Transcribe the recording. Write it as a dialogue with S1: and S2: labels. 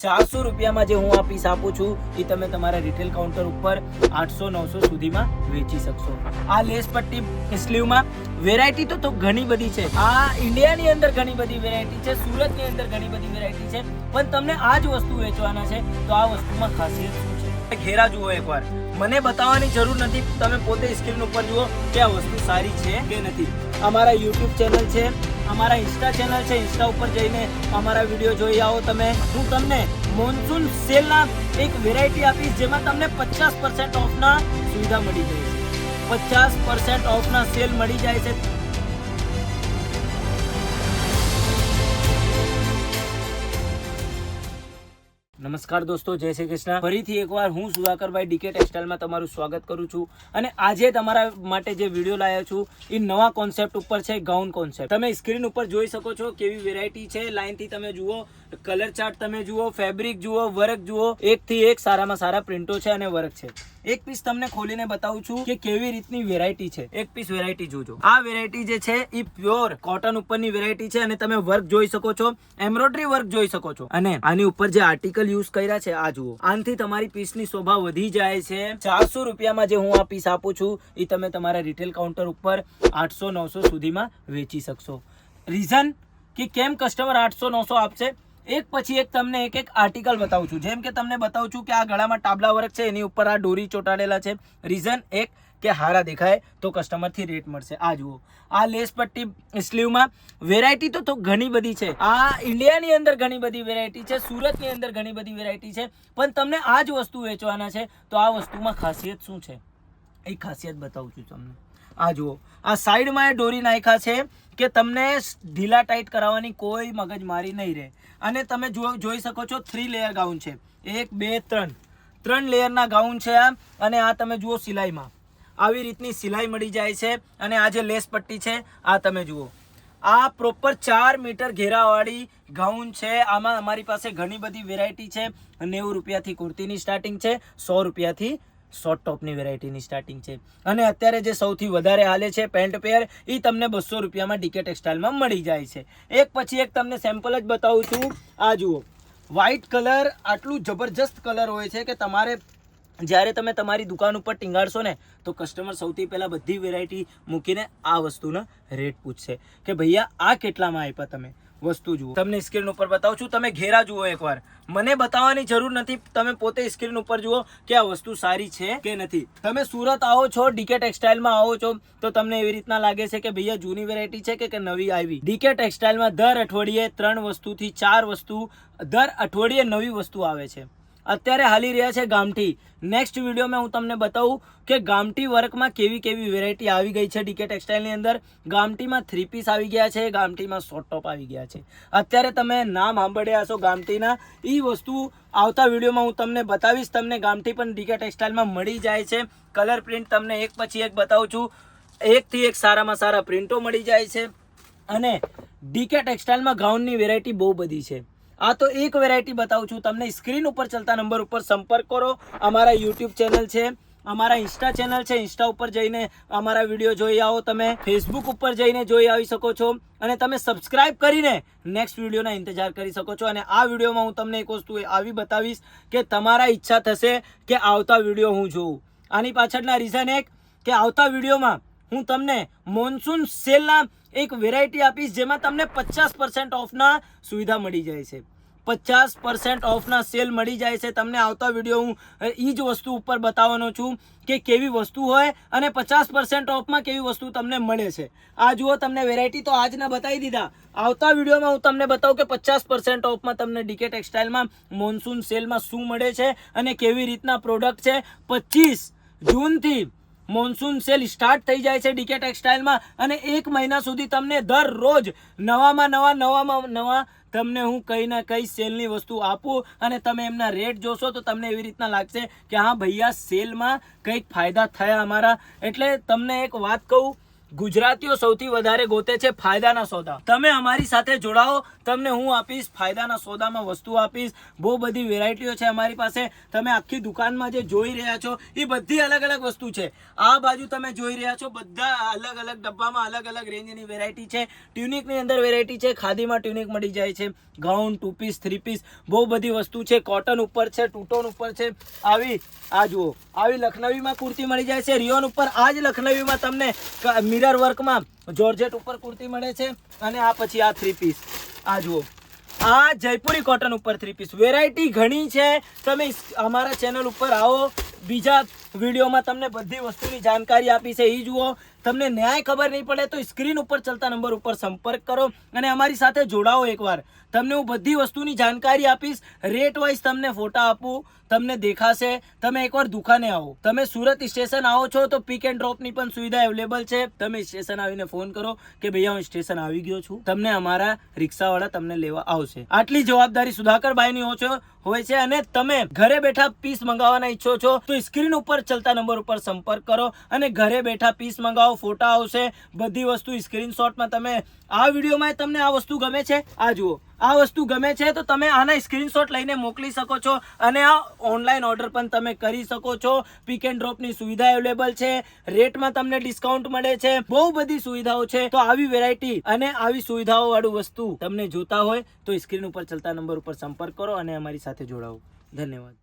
S1: 400 રૂપિયામાં જે હું આ પીસ આપું છું એ તમે તમારા રિટેલ કાઉન્ટર ઉપર 800-900 સુધીમાં વેચી શકશો. આ લેસ પટ્ટી સ્લીવમાં વેરાયટી તો ઘણી બધી છે. આ ઇન્ડિયાની અંદર ઘણી બધી વેરાયટી છે, સુરતની અંદર ઘણી બધી વેરાયટી છે, પણ તમને આ જ વસ્તુ વેચવાના છે તો આ વસ્તુમાં ખાસિયત શું છે? ઘેરા જુઓ એકવાર, મને બતાવવાની જરૂર નથી, તમે પોતે સ્ક્રીન ઉપર જુઓ કે આ વસ્તુ સારી છે કે નથી. અમારા યુટ્યુબ ચેનલ છે, અમારા ઇન્સ્ટા ચેનલ છે, ઇન્સ્ટા ઉપર જઈને અમારા વિડીયો જોઈ આવો તમે. હું તમને મોન્સૂન સેલના એક વેરાયટી આપીશ જેમાં તમને 50% ઓફના સુવિધા મળી જાય છે. 50% ઓફના સેલ મળી જાય છે. નમસ્કાર દોસ્તો, જય શ્રી કૃષ્ણ. ફરીથી એકવાર હું સુધાકરભાઈ ડીકે ટેક્સટાઇલમાં તમારું સ્વાગત કરું છું. અને આજે તમારા માટે જે વિડીયો લાવ્યો છું એ નવા કોન્સેપ્ટ ઉપર છે, ગાઉન કોન્સેપ્ટ. તમે સ્ક્રીન ઉપર જોઈ શકો છો કેવી વેરાયટી છે. લાઈનથી તમે જુઓ, કલર ચાર્ટ તમે જુઓ, ફેબ્રિક જુઓ, વર્ક જુઓ, એકથી એક સારામાં સારા પ્રિન્ટો છે અને વર્ક છે. એક પીસ તમને ખોલીને બતાવું છું કે કેવી રીતની વેરાયટી છે. એક પીસ વેરાયટી જોજો. આ વેરાયટી જે છે એ પ્યોર કોટન ઉપરની વેરાયટી છે અને તમે વર્ક જોઈ શકો છો, એમ્બ્રોઇડરી વર્ક જોઈ શકો છો. અને આની ઉપર જે આર્ટિકલ યુઝ કર્યા છે આ જુઓ. આનાથી તમારી પીસની શોભા વધી જાય છે. 400 રૂપિયામાં જે હું આ પીસ આપું છું એ તમે તમારા રિટેલ કાઉન્ટર ઉપર 800-900 સુધીમાં વેચી શકશો. રીઝન કે કેમ કસ્ટમર 800-900 આપશે, એક પછી એક તમને એક આર્ટિકલ બતાવું છું. જેમ કે તમને બતાવું છું કે આ ગળામાં ટાબલા વર્ક છે, એની ઉપર આ દોરી ચોટાડેલા છે. રીઝન એક કે હારા દેખાય તો કસ્ટમરથી રેટ મળશે. આ જુઓ, આ લેસ પટ્ટી સ્લીવમાં વેરાયટી તો ઘણી બધી છે. આ ઇન્ડિયાની અંદર ઘણી બધી વેરાયટી છે, સુરતની અંદર ઘણી બધી વેરાયટી છે, પણ તમને આ જ વસ્તુ વેચવાના છે તો આ વસ્તુમાં ખાસિયત શું છે એ ખાસિયત બતાવું છું તમને. આ જુઓ, આ સાઈડમાં એ દોરી નાખ્યા છે કે તમને ઢીલા ટાઈટ કરાવવાની કોઈ મગજમારી નહીં રહે. અને તમે જોઈ શકો છો 3 લેયર ગાઉન છે. 1 2 3 લેયરના ગાઉન છે આ. અને આ તમે જુઓ, સિલાઈમાં આવી રીતની સિલાઈ મળી જાય છે. અને આ જે લેસ પટ્ટી છે આ તમે જુઓ, આ પ્રોપર 4 મીટર ઘેરાવાળી ગાઉન છે. આમાં અમારી પાસે ઘણી બધી વેરાયટી છે. 90 રૂપિયાથી કુર્તીની સ્ટાર્ટિંગ છે, 100 રૂપિયાથી શોર્ટ ટોપની વેરાયટીની સ્ટાર્ટિંગ છે. અને અત્યારે જે સૌથી વધારે હાલે છે પેન્ટ પેર, એ તમને 200 રૂપિયામાં ડીકે ટેક્સટાઇલમાં મળી જાય છે. એક પછી એક તમને સેમ્પલ જ બતાવું છું. આ જુઓ, વ્હાઇટ કલર આટલું જબરજસ્ત કલર હોય છે કે તમારે જ્યારે તમે તમારી દુકાન ઉપર ટીંગાડશો ને તો કસ્ટમર સૌથી પહેલાં બધી વેરાયટી મૂકીને આ વસ્તુના રેટ પૂછશે કે ભૈયા આ કેટલામાં આપ્યા તમે. વસ્તુ જુઓ, તમને સ્ક્રીન ઉપર બતાવું છું, તમે ઘેરા જુઓ એકવાર, મને બતાવવાની જરૂર નથી, તમે પોતે સ્ક્રીન ઉપર જુઓ કે આ વસ્તુ સારી છે કે નથી. તમે સુરત આવો છો, ડીકે ટેક્સટાઇલમાં આવો છો તો તમને એવી રીતના લાગે છે કે ભૈયા જૂની વેરાયટી છે કે નવી આવી. ડીકે ટેક્સટાઇલમાં દર અઠવાડિયે 3 વસ્તુથી 4 વસ્તુ, દર અઠવાડિયે નવી વસ્તુ આવે છે. અત્યારે હાલી રહ્યા છે ગામઠી. નેક્સ્ટ વિડીયોમાં હું તમને બતાવું કે ગામઠી વર્કમાં કેવી કેવી વેરાયટી આવી ગઈ છે ડીકે ટેક્સટાઇલની અંદર. ગામઠીમાં 3 પીસ આવી ગયા છે, ગામઠીમાં શોર્ટ ટોપ આવી ગયા છે. અત્યારે તમે નામ સાંભળ્યા હશો ગામઠીના. એ વસ્તુ આવતા વિડીયોમાં હું તમને બતાવીશ. તમને ગામઠી પણ ડીકે ટેક્સટાઇલમાં મળી જાય છે. કલર પ્રિન્ટ તમને એક પછી એક બતાવું છું. એકથી એક સારામાં સારા પ્રિન્ટો મળી જાય છે. અને ડીકે ટેક્સટાઇલમાં ગાઉનની વેરાયટી બહુ બધી છે. આ તો એક વેરાયટી બતાવું છું તમને. સ્ક્રીન ઉપર ચાલતા નંબર ઉપર સંપર્ક કરો. અમારા યુટ્યુબ ચેનલ છે, અમારા ઇન્સ્ટા ચેનલ છે, ઇન્સ્ટા ઉપર જઈને અમારા વિડીયો જોઈ આવો તમે. ફેસબુક ઉપર જઈને જોઈ આવી શકો છો. અને તમે સબસ્ક્રાઇબ કરીને નેક્સ્ટ વિડીયોના ઇંતજાર કરી શકો છો. અને આ વિડીયોમાં હું તમને એક વસ્તુ આવી બતાવીશ કે તમારા ઈચ્છા થશે કે આવતા વિડીયો હું જોઉં. આની પાછળના રીઝન એક કે આવતા વિડીયોમાં હું તમને મોન્સૂન સેલના એક વેરાયટી આપીશ જેમાં તમને 50% ઓફના સુવિધા મળી જાય છે. 50% ઓફના સેલ મળી જાય છે તમને. આવતા વિડીયો હું એ જ વસ્તુ ઉપર બતાવવાનો છું કે કેવી વસ્તુ હોય અને 50% ઓફમાં કેવી વસ્તુ તમને મળે છે. આ જુઓ, તમને વેરાયટી તો આજના બતાવી દીધા. આવતા વિડીયોમાં હું તમને બતાવું કે 50% ઓફમાં તમને ડીકે ટેક્સટાઇલમાં મોન્સૂન સેલમાં શું મળે છે અને કેવી રીતના પ્રોડક્ટ છે. 25 જૂનથી મોન્સૂન સેલ સ્ટાર્ટ થઈ જાય છે ડીકે ટેક્સટાઇલમાં. અને 1 મહિના સુધી તમને દરરોજ નવામાં નવા તમને હું કઈ ના કઈ સેલની વસ્તુ આપું. અને તમે એમના રેટ જોશો તો તમને એવી રીતના લાગશે કે હા ભૈયા સેલમાં કંઈક ફાયદા થયા અમારા. એટલે તમને એક વાત કહું ગુજરાતીઓ સૌથી વધારે ગોતે છે ફાયદાના સોદા. તમે અમારી સાથે જોડાઓ, તમને હું આપીશ ફાયદાના સોદામાં વસ્તુ આપીશ. બહુ બધી વેરાયટીઓ છે અમારી પાસે. તમે આખી દુકાનમાં જે જોઈ રહ્યા છો એ બધી અલગ અલગ વસ્તુ છે. આ બાજુ તમે જોઈ રહ્યા છો બધા અલગ અલગ ડબ્બામાં અલગ અલગ રેન્જની વેરાયટી છે. ટ્યુનિકની અંદર વેરાયટી છે, ખાદીમાં ટ્યુનિક મળી જાય છે, ગાઉન, 2 પીસ, 3 પીસ, બહુ બધી વસ્તુ છે. કોટન ઉપર છે, ટૂટોન ઉપર છે, આ જુઓ આવી લખનવીમાં કુર્તી મળી જાય છે. રિયોન ઉપર આ જ લખનવીમાં તમને મિરર વર્કમાં જોર્જેટ ઉપર કુર્તી મળે છે. અને આ પછી આ 3 પીસ, આ જુઓ આ જયપુરી કોટન ઉપર 3 પીસ. વેરાયટી ઘણી છે. તમે અમારા ચેનલ ઉપર આવો, બીજા વિડીયોમાં તમને બધી વસ્તુની જાણકારી આપી છે એ જુઓ. તમને ન્યાય ખબર નહીં પડે તો સ્ક્રીન ઉપર ચાલતા નંબર ઉપર સંપર્ક કરો અને અમારી સાથે જોડાઓ. એકવાર તમને હું બધી વસ્તુની જાણકારી આપીશ, રેટ વાઇઝ તમને ફોટા આપું, તમને દેખાશે. તમે એકવાર દુકાને આવો. તમે સુરત સ્ટેશન આવો છો તો પિક એન્ડ ડ્રોપની પણ સુવિધા અવેલેબલ છે. તમે સ્ટેશન આવીને ફોન કરો કે ભૈયા હું સ્ટેશન આવી ગયો છું, તમને અમારા રિક્ષાવાળા તમને લેવા આવશે. આટલી જવાબદારી સુધાકરભાઈની હોય છે. અને તમે ઘરે બેઠા પીસ મંગાવવાના ઈચ્છો છો તો સ્ક્રીન ઉપર ચાલતા નંબર ઉપર સંપર્ક કરો અને ઘરે બેઠા પીસ મંગાવો. ફોટા આવશે, બધી વસ્તુ સ્ક્રીનશોટમાં. તમે આ વિડીયોમાં તમને આ વસ્તુ ગમે છે, આ જુઓ આ વસ્તુ ગમે છે તો તમે આના સ્ક્રીનશોટ લઈને મોકલી શકો છો અને આ ઓનલાઈન ઓર્ડર પણ તમે કરી શકો છો. પિક એન્ડ ડ્રોપની સુવિધા અવેલેબલ છે. રેટમાં તમને ડિસ્કાઉન્ટ મળે છે. બહુ બધી સુવિધાઓ છે. તો આવી વેરાયટી અને આવી સુવિધાઓ વાળું વસ્તુ તમને જોતા હોય તો સ્ક્રીન ઉપર ચાલતા નંબર ઉપર સંપર્ક કરો અને અમારી સાથે જોડાઓ. ધન્યવાદ.